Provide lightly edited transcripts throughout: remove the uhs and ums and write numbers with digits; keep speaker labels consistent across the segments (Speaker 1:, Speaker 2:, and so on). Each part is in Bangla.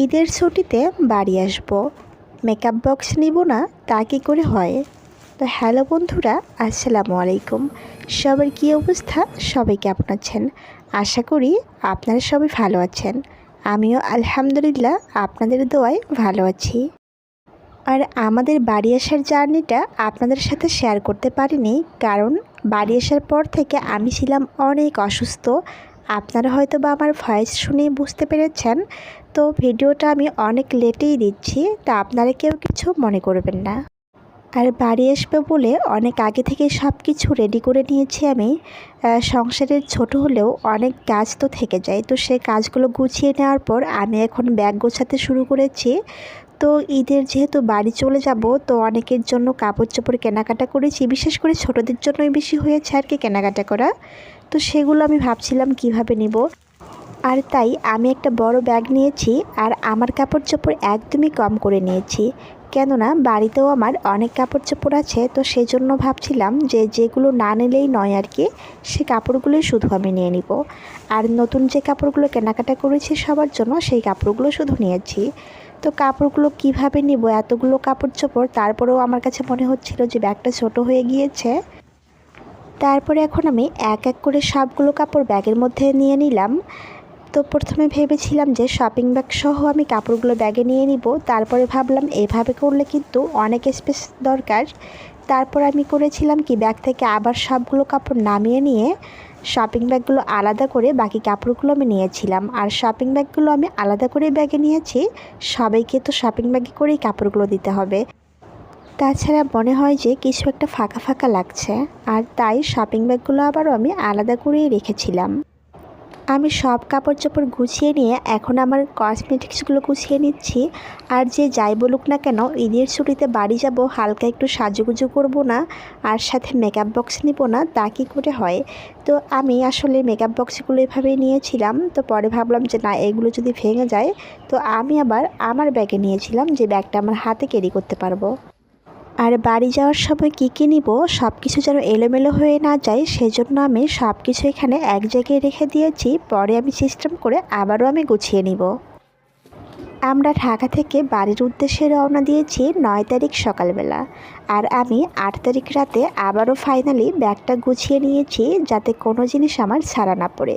Speaker 1: ঈদের ছুটিতে বাড়ি আসব, মেকআপ বক্স নিব না তা কী করে হয়? তো হ্যালো বন্ধুরা, আসসালামু আলাইকুম। সবার কী অবস্থা? সবাই কেমন আছেন? আশা করি আপনারা সবাই ভালো আছেন। আমিও আলহামদুলিল্লাহ আপনাদের দোয়ায় ভালো আছি। আর আমাদের বাড়ি আসার জার্নিটা আপনাদের সাথে শেয়ার করতে পারিনি, কারণ বাড়ি আসার পর থেকে আমি ছিলাম অনেক অসুস্থ। আপনারা হয়তো বা আমার ভয়েস শুনেই বুঝতে পেরেছেন। তো ভিডিওটা আমি অনেক লেটেই দিচ্ছি, তা আপনারা কেউ কিছু মনে করবেন না। আর বাড়ি আসবে বলে অনেক আগে থেকে সব কিছু রেডি করে নিয়েছি আমি। সংসারের ছোট হলেও অনেক কাজ তো থেকে যায়, তো সেই কাজগুলো গুছিয়ে নেওয়ার পর আমি এখন ব্যাগ গোছাতে শুরু করেছি। তো ঈদের যেহেতু বাড়ি চলে যাব, তো অনেকের জন্য কাপড় চোপড় কেনাকাটা করেছি, বিশেষ করে ছোটোদের জন্যই বেশি হয়েছে আর কি কেনাকাটা করা। তো সেগুলো আমি ভাবছিলাম কিভাবে নিব। আর তাই আমি একটা বড় ব্যাগ নিয়েছি, আর আমার কাপড় চোপড় একদমই কম করে নিয়েছি, কেননা বাড়িতেও আমার অনেক কাপড় চোপড় আছে। তো সেই জন্য ভাবছিলাম যে যেগুলো না নিলেই নয় আর কি, সে কাপড়গুলোই শুধু আমি নিয়ে নিব। আর নতুন যে কাপড়গুলো কেনাকাটা করেছি সবার জন্য, সেই কাপড়গুলো শুধু নিয়েছি। তো কাপড়গুলো কিভাবে নিব, এতগুলো কাপড় চোপড়, তারপরেও আমার কাছে মনে হচ্ছিল যে ব্যাগটা ছোট হয়ে গিয়েছে। তারপরে এখন আমি এক এক করে সবগুলো কাপড় ব্যাগের মধ্যে নিয়ে নিলাম। তো প্রথমে ভেবেছিলাম যে শপিং ব্যাগ সহ আমি কাপড়গুলো ব্যাগে নিয়ে নিব, তারপরে ভাবলাম এভাবে করলে কিন্তু অনেক স্পেস দরকার। তারপর আমি করেছিলাম কি, ব্যাগ থেকে আবার সবগুলো কাপড় নামিয়ে নিয়ে শপিং ব্যাগগুলো আলাদা করে বাকি কাপড়গুলো আমি নিয়েছিলাম। আর শপিং ব্যাগগুলো আমি আলাদা করে ব্যাগে নিয়েছি, সবাইকে তো শপিং ব্যাগে করেই কাপড়গুলো দিতে হবে। তাছাড়া মনে হয় যে কিছু একটা ফাঁকা ফাঁকা লাগছে, আর তাই শপিং ব্যাগগুলো আবারও আমি আলাদা করেই রেখেছিলাম। আমি সব কাপড় চোপড় গুছিয়ে নিয়ে এখন আমার কসমেটিক্সগুলো গুছিয়ে নিচ্ছি। আর যে যাই বলুক না কেন, ঈদের ছুটিতে বাড়ি যাব, হালকা একটু সাজুগুজু করব না আর সাথে মেকআপ বক্স নিব না তা কী করে হয়? তো আমি আসলে মেকআপ বক্সগুলো এভাবেই নিয়েছিলাম। তো পরে ভাবলাম যে না, এগুলো যদি ভেঙে যায়, তো আমি আবার আমার ব্যাগে নিয়েছিলাম, যে ব্যাগটা আমার হাতে ক্যারি করতে পারবো। আর বাড়ি যাওয়ার সময় কী কী নিব, সব কিছু যেন এলোমেলো হয়ে না যায়, সেজন্য আমি সব কিছু এখানে এক জায়গায় রেখে দিয়েছি। পরে আমি সিস্টেম করে আবারও আমি গুছিয়ে নিব। আমরা ঢাকা থেকে বাড়ির উদ্দেশ্যে রওনা দিয়েছি 9 তারিখ সকালবেলা। আর আমি 8 তারিখ রাতে আবারও ফাইনালি ব্যাগটা গুছিয়ে নিয়েছি, যাতে কোনো জিনিস আমার ছাড়া না পড়ে।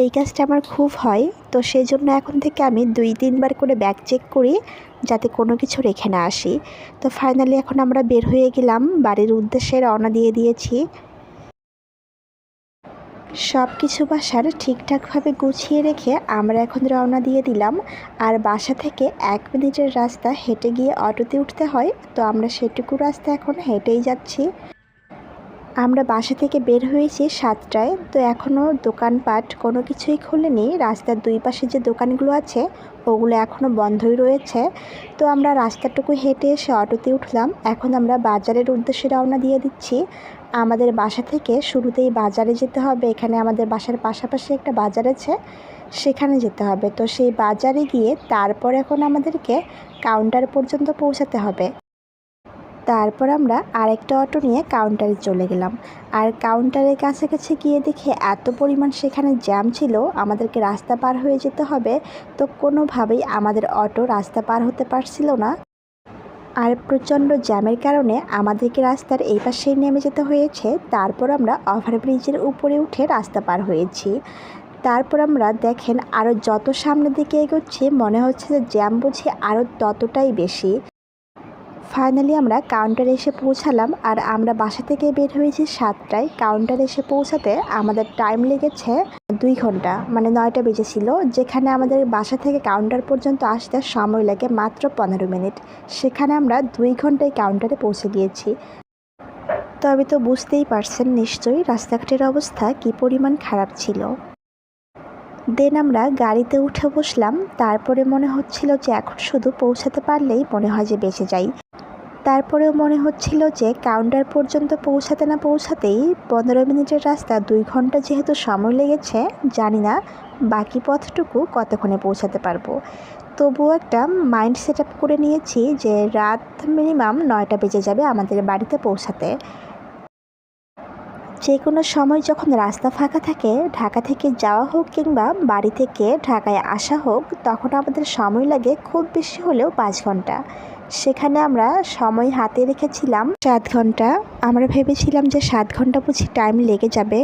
Speaker 1: এই কাজটা আমার খুব হয়, তো সেই জন্য এখন থেকে আমি 2-3 বার করে ব্যাগ চেক করি, যাতে কোনো কিছু রেখে না আসি। তো ফাইনালি এখন আমরা বের হয়ে গেলাম, বাড়ির উদ্দেশ্যে রওনা দিয়ে দিয়েছি। সব কিছু বাসার ঠিকঠাকভাবে গুছিয়ে রেখে আমরা এখন রওনা দিয়ে দিলাম। আর বাসা থেকে 1 মিনিটের রাস্তা হেঁটে গিয়ে অটোতে উঠতে হয়, তো আমরা সেটুকু রাস্তা এখন হেঁটেই যাচ্ছি। আমরা বাসা থেকে বের হয়েছি 7টায়, তো এখনও দোকানপাট কোনো কিছুই খোলেনি। রাস্তার দুই পাশে যে দোকানগুলো আছে ওগুলো এখনও বন্ধই রয়েছে। তো আমরা রাস্তাটুকু হেঁটে এসে অটোতে উঠলাম। এখন আমরা বাজারের উদ্দেশ্যে রওনা দিয়ে দিচ্ছি। আমাদের বাসা থেকে শুরুতেই বাজারে যেতে হবে, এখানে আমাদের বাসার পাশাপাশি একটা বাজার আছে, সেখানে যেতে হবে। তো সেই বাজারে গিয়ে তারপর এখন আমাদেরকে কাউন্টার পর্যন্ত পৌঁছাতে হবে। তারপর আমরা আরেকটা অটো নিয়ে কাউন্টারে চলে গেলাম। আর কাউন্টারের কাছাকাছি গিয়ে দেখে এত পরিমাণ সেখানে জ্যাম ছিল, আমাদেরকে রাস্তা পার হয়ে যেতে হবে। তো কোনোভাবেই আমাদের অটো রাস্তা পার হতে পারছিল না। আর প্রচণ্ড জ্যামের কারণে আমাদেরকে রাস্তার এই পাশেই নেমে যেতে হয়েছে। তারপর আমরা ওভারব্রিজের উপরে উঠে রাস্তা পার হয়েছি। তারপর আমরা দেখেন আরও যত সামনের দিকে এগোচ্ছি, মনে হচ্ছে যে জ্যাম বুঝি আরও ততটাই বেশি। ফাইনালি আমরা কাউন্টারে এসে পৌঁছালাম। আর আমরা বাসা থেকে বের হয়েছি 7টায়, কাউন্টারে এসে পৌঁছাতে আমাদের টাইম লেগেছে 2 ঘন্টা, মানে 9টা বেজেছিল। যেখানে আমাদের বাসা থেকে কাউন্টার পর্যন্ত আসতে সময় লাগে মাত্র 15 মিনিট, সেখানে আমরা 2 ঘন্টায় কাউন্টারে পৌঁছে গিয়েছি। তবে তো বুঝতেই পারছেন নিশ্চয়ই রাস্তাঘাটের অবস্থা কী পরিমাণ খারাপ ছিল। দেন আমরা গাড়িতে উঠে বসলাম। তারপরে মনে হচ্ছিল যে এখন শুধু পৌঁছাতে পারলেই মনে হয় যে বেঁচে যাই। তারপরেও মনে হচ্ছিল যে কাউন্টার পর্যন্ত পৌঁছাতে না পৌঁছাতেই 15 মিনিটের রাস্তা 2 ঘন্টা যেহেতু সময় লেগেছে, জানি না বাকি পথটুকু কতক্ষণে পৌঁছাতে পারবো। তবুও একটা মাইন্ড সেট আপ করে নিয়েছি যে রাত মিনিমাম 9টা বেজে যাবে আমাদের বাড়িতে পৌঁছাতে। যে কোনো সময় যখন রাস্তা ফাঁকা থাকে, ঢাকা থেকে যাওয়া হোক কিংবা বাড়ি থেকে ঢাকায় আসা হোক, তখন আমাদের সময় লাগে খুব বেশি হলেও 5 ঘন্টা। সেখানে আমরা সময় হাতে রেখেছিলাম 7 ঘন্টা। আমরা ভেবেছিলাম যে 7 ঘন্টা বুঝি টাইম লেগে যাবে,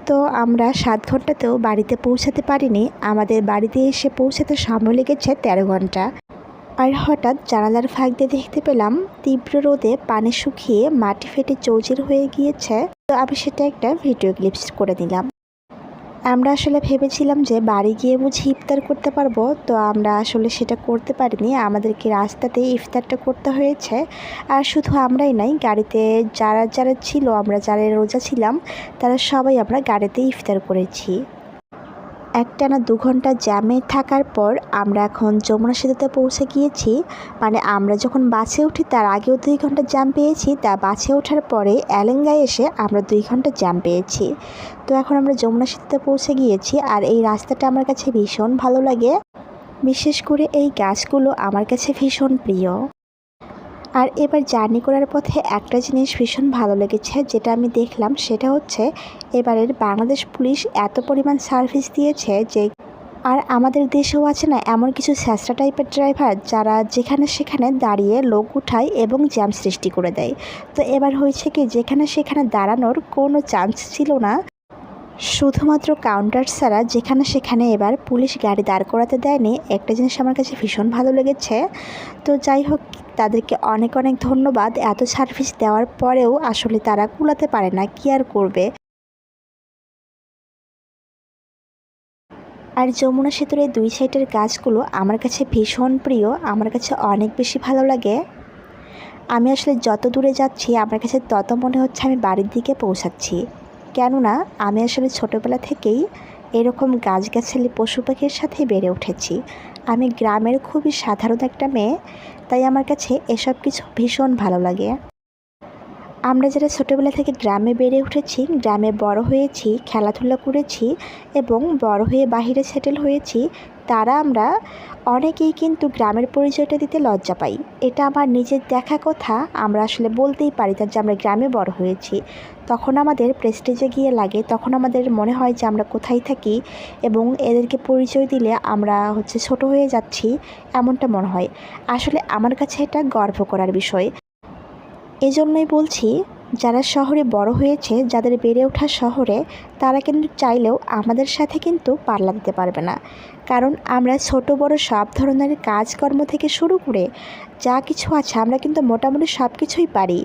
Speaker 1: তো আমরা 7 ঘন্টাতেও বাড়িতে পৌঁছাতে পারিনি। আমাদের বাড়িতে এসে পৌঁছাতে সময় লেগেছে 13 ঘন্টা। আর হঠাৎ জানালার ফাঁক দিয়ে দেখতে পেলাম তীব্র রোদে পানি শুকিয়ে মাটি ফেটে চৌচির হয়ে গিয়েছে। তো আমি সেটা একটা ভিডিও ক্লিপস করে নিলাম। আমরা আসলে ভেবেছিলাম যে বাড়ি গিয়ে বুঝি ইফতার করতে পারবো, তো আমরা আসলে সেটা করতে পারিনি। আমাদেরকে রাস্তাতেই ইফতারটা করতে হয়েছে। আর শুধু আমরাই নাই, গাড়িতে যারা যারা ছিল, আমরা যারা রোজা ছিলাম তারা সবাই আমরা গাড়িতে ইফতার করেছি। একটানা 2 ঘন্টা জ্যামে থাকার পর আমরা এখন যমুনা সেতুতে পৌঁছে গিয়েছি। মানে আমরা যখন বাসে উঠি তার আগেও 2 ঘন্টা জ্যাম পেয়েছি, তা বাসে ওঠার পরে এলেঙ্গায় এসে আমরা 2 ঘন্টা জ্যাম পেয়েছি। তো এখন আমরা যমুনা সেতুতে পৌঁছে গিয়েছি। আর এই রাস্তাটা আমার কাছে ভীষণ ভালো লাগে, বিশেষ করে এই গাছগুলো আমার কাছে ভীষণ প্রিয়। আর এবার জার্নি করার পথে একটা জিনিস ভীষণ ভালো লেগেছে, যেটা আমি দেখলাম, সেটা হচ্ছে এবারের বাংলাদেশ পুলিশ এত পরিমাণ সার্ভিস দিয়েছে যে, আর আমাদের দেশেও আছে না এমন কিছু স্যাঁচড়া টাইপের ড্রাইভার যারা যেখানে সেখানে দাঁড়িয়ে লোক উঠায় এবং জ্যাম সৃষ্টি করে দেয়। তো এবার হয়েছে কি, যেখানে সেখানে দাঁড়ানোর কোনো চান্স ছিল না, শুধুমাত্র কাউন্টার ছাড়া যেখানে সেখানে এবার পুলিশ গাড়ি দাঁড় করাতে দেয়নি। একটা জিনিস আমার কাছে ভীষণ ভালো লেগেছে। তো যাই হোক, তাদেরকে অনেক অনেক ধন্যবাদ। এত সার্ভিস দেওয়ার পরেও আসলে তারা কুলাতে পারে না, কি আর করবে। আর যমুনা সেতুর এই 2 সাইডের গাছগুলো আমার কাছে ভীষণ প্রিয়, আমার কাছে অনেক বেশি ভালো লাগে। আমি আসলে যত দূরে যাচ্ছি আমার কাছে তত মনে হচ্ছে আমি বাড়ির দিকে পৌঁছাচ্ছি। কেননা আমি আসলে ছোটোবেলা থেকেই এরকম গাছগাছালি পশু পাখির সাথে বেড়ে উঠেছি। আমি গ্রামের খুবই সাধারণ একটা মেয়ে, তাই আমার কাছে এসব কিছু ভীষণ ভালো লাগে। আমরা যারা ছোটোবেলা থেকে গ্রামে বেড়ে উঠেছি, গ্রামে বড় হয়েছি, খেলাধুলা করেছি এবং বড় হয়ে বাহিরে সেটেল হয়েছি, তারা আমরা অনেকেই কিন্তু গ্রামের পরিচয়টা দিতে লজ্জা পাই। এটা আমার নিজের দেখা কথা, আমরা আসলে বলতেই পারি না যে আমরা গ্রামে বড় হয়েছি। তখন আমাদের প্রেস্টিজে গিয়ে লাগে, তখন আমাদের মনে হয় যে আমরা কোথায় থাকি এবং এদেরকে পরিচয় দিলে আমরা ছোট হয়ে যাচ্ছি, এমনটা মনে হয়। আসলে আমার কাছে এটা গর্ব করার বিষয়। এজন্যই বলছি, যারা শহরে বড় হয়েছে, যাদের বেড়ে ওঠা শহরে, তারা কিন্তু চাইলেও আমাদের সাথে কিন্তু পাল্লা দিতে পারবে না। কারণ আমরা ছোট বড় সব ধরনের কাজকর্ম থেকে শুরু করে যা কিছু আছে আমরা কিন্তু মোটামুটি সব কিছুই পারি।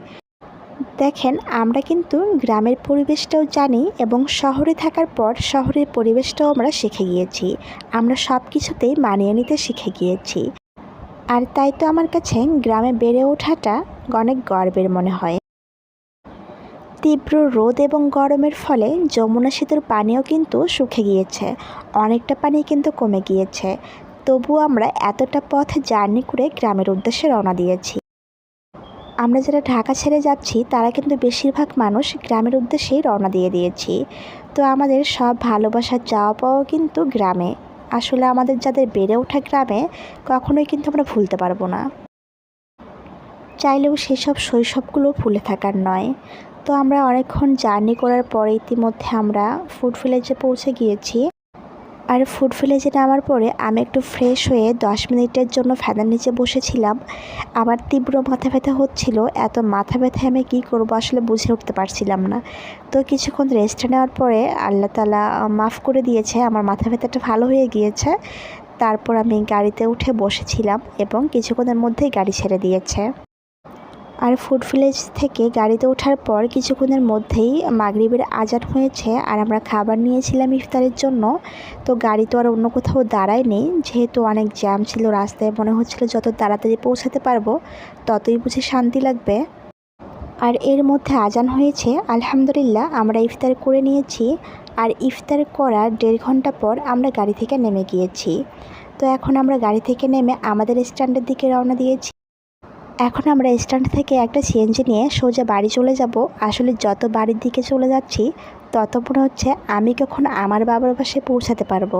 Speaker 1: দেখেন, আমরা কিন্তু গ্রামের পরিবেশটাও জানি এবং শহরে থাকার পর শহরের পরিবেশটাও আমরা শিখে গিয়েছি। আমরা সব কিছুতেই মানিয়ে নিতে শিখে গিয়েছি। আর তাই তো আমার কাছে গ্রামে বেড়ে ওঠাটা অনেক গর্বের মনে হয়। তীব্র রোদ এবং গরমের ফলে যমুনা সেতুর পানিও কিন্তু শুকিয়ে গিয়েছে, অনেকটা পানি কিন্তু কমে গিয়েছে। তবুও আমরা এতটা পথ জার্নি করে গ্রামের উদ্দেশ্যে রওনা দিয়েছি। আমরা যারা ঢাকা ছেড়ে যাচ্ছি তারা কিন্তু বেশিরভাগ মানুষ গ্রামের উদ্দেশ্যেই রওনা দিয়েছি। তো আমাদের সব ভালোবাসার চাওয়া পাওয়া কিন্তু গ্রামে। আসলে আমাদের যাদের বেড়ে ওঠা গ্রামে, কখনোই কিন্তু আমরা ভুলতে পারবো না, চাইলেও সেসব শৈশবগুলো ভুলে থাকার নয়। তো আমরা অনেকক্ষণ জার্নি করার পরে ইতিমধ্যে আমরা ফুড ভিলেজে পৌঁছে গিয়েছি। আর ফুড ভিলেজে নামার পরে আমি একটু ফ্রেশ হয়ে 10 মিনিটের জন্য ফ্যানের নিচে বসেছিলাম। আমার তীব্র মাথা ব্যথা হচ্ছিল, এত মাথা ব্যথায় আমি কী করবো আসলে বুঝে উঠতে পারছিলাম না। তো কিছুক্ষণ রেস্ট নেওয়ার পরে আল্লাহ তাআলা মাফ করে দিয়েছে, আমার মাথা ব্যথাটা ভালো হয়ে গিয়েছে। তারপর আমি গাড়িতে উঠে বসেছিলাম এবং কিছুক্ষণের মধ্যেই গাড়ি ছেড়ে দিয়েছে। আর ফুড ভিলেজ থেকে গাড়িতে ওঠার পর কিছুক্ষণের মধ্যেই মাগরিবের আজান হয়েছে, আর আমরা খাবার নিয়েছিলাম ইফতারের জন্য। তো গাড়ি তো আর অন্য কোথাও দাঁড়ায়নি, যেহেতু অনেক জ্যাম ছিল রাস্তায়, মনে হচ্ছিল যত তাড়াতাড়ি পৌঁছাতে পারবো ততই বুঝি শান্তি লাগবে। আর এর মধ্যে আজান হয়েছে, আলহামদুলিল্লাহ আমরা ইফতার করে নিয়েছি। আর ইফতার করার 1.5 ঘন্টা পর আমরা গাড়ি থেকে নেমে গিয়েছি। তো এখন আমরা গাড়ি থেকে নেমে আমাদের স্ট্যান্ডের দিকে রওনা দিয়েছি। এখন আমরা স্ট্যান্ড থেকে একটা সিএনজি নিয়ে সোজা বাড়ি চলে যাব। আসলে যত বাড়ির দিকে চলে যাচ্ছি তত মনে হচ্ছে আমি কখন আমার বাবার বাসায় পৌঁছাতে পারবো।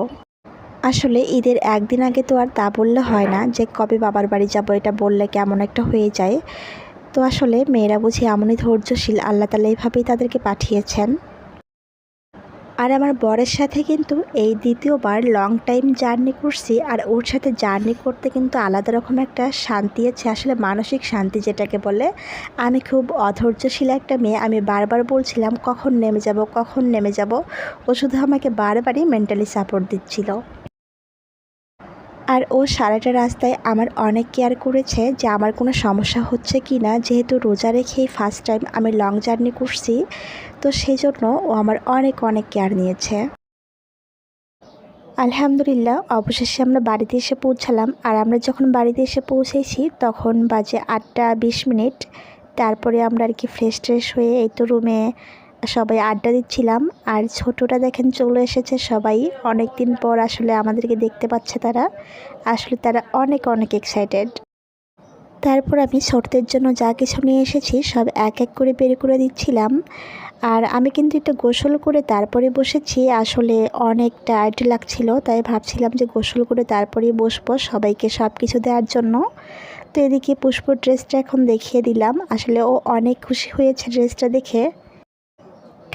Speaker 1: আসলে ঈদের একদিন আগে তো আর তা বললে হয় না যে কবে বাবার বাড়ি যাব, এটা বললে কেমন একটা হয়ে যায়। তো আসলে মেয়েরা বুঝি এমনই ধৈর্যশীল, আল্লাহ তাআলা এইভাবেই তাদেরকে পাঠিয়েছেন। আর আমার বরের সাথে কিন্তু এই দ্বিতীয়বার লং টাইম জার্নি করছি। আর ওর সাথে জার্নি করতে কিন্তু আলাদা রকম একটা শান্তি আছে, আসলে মানসিক শান্তি যেটাকে বলে। আমি খুব অধৈর্যশীল একটা মেয়ে, আমি বারবার বলছিলাম কখন নেমে যাব, কখন নেমে যাব। ও শুধু আমাকে বারবারই মেন্টালি সাপোর্ট দিচ্ছিল। আর ও সারাটা রাস্তায় আমার অনেক কেয়ার করেছে যে আমার কোনো সমস্যা হচ্ছে কি না, যেহেতু রোজা রেখেই ফার্স্ট টাইম আমি লং জার্নি করছি, তো সেই জন্য ও আমার অনেক অনেক কেয়ার নিয়েছে। আলহামদুলিল্লাহ, অবশেষে আমরা বাড়িতে এসে পৌঁছালাম। আর আমরা যখন বাড়িতে এসে পৌঁছেছি তখন বাজে 8টা 20 মিনিট। তারপরে আমরা আর কি ফ্রেশ ট্রেশ হয়ে এই তো রুমে সবাই আড্ডা দিচ্ছিলাম। আর ছোটোটা দেখেন চলে এসেছে, সবাই অনেক দিন পর আসলে আমাদেরকে দেখতে পাচ্ছে তারা। আসলে তারা অনেক অনেক এক্সাইটেড। তারপর আমি ছোটদের জন্য যা কিছু নিয়ে এসেছি সব এক এক করে বের করে দিচ্ছিলাম। আর আমি কিন্তু একটু গোসল করে তারপরে বসেছি, আসলে অনেক টায়ার্ড লাগছিল, তাই ভাবছিলাম যে গোসল করে তারপরেই বসবো সবাইকে সব কিছু দেওয়ার জন্য। তো এদিকে পুষ্পর ড্রেসটা এখন দেখিয়ে দিলাম। আসলে ও অনেক খুশি হয়েছে ড্রেসটা দেখে,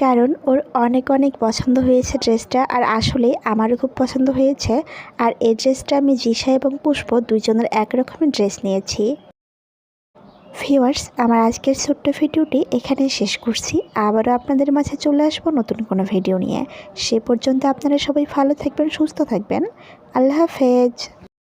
Speaker 1: কারণ ওর অনেক অনেক পছন্দ হয়েছে ড্রেসটা। আর আসলে আমারও খুব পছন্দ হয়েছে। আর এই ড্রেসটা আমি জিশা এবং পুষ্প দুইজনের একরকমের ড্রেস নিয়েছি। ভিউয়ার্স, আমার আজকের ছোট্ট ভিডিওটি এখানেই শেষ করছি। আবারও আপনাদের মাঝে চলে আসবো নতুন কোনো ভিডিও নিয়ে। সে পর্যন্ত আপনারা সবাই ভালো থাকবেন, সুস্থ থাকবেন। আল্লাহ হাফেজ।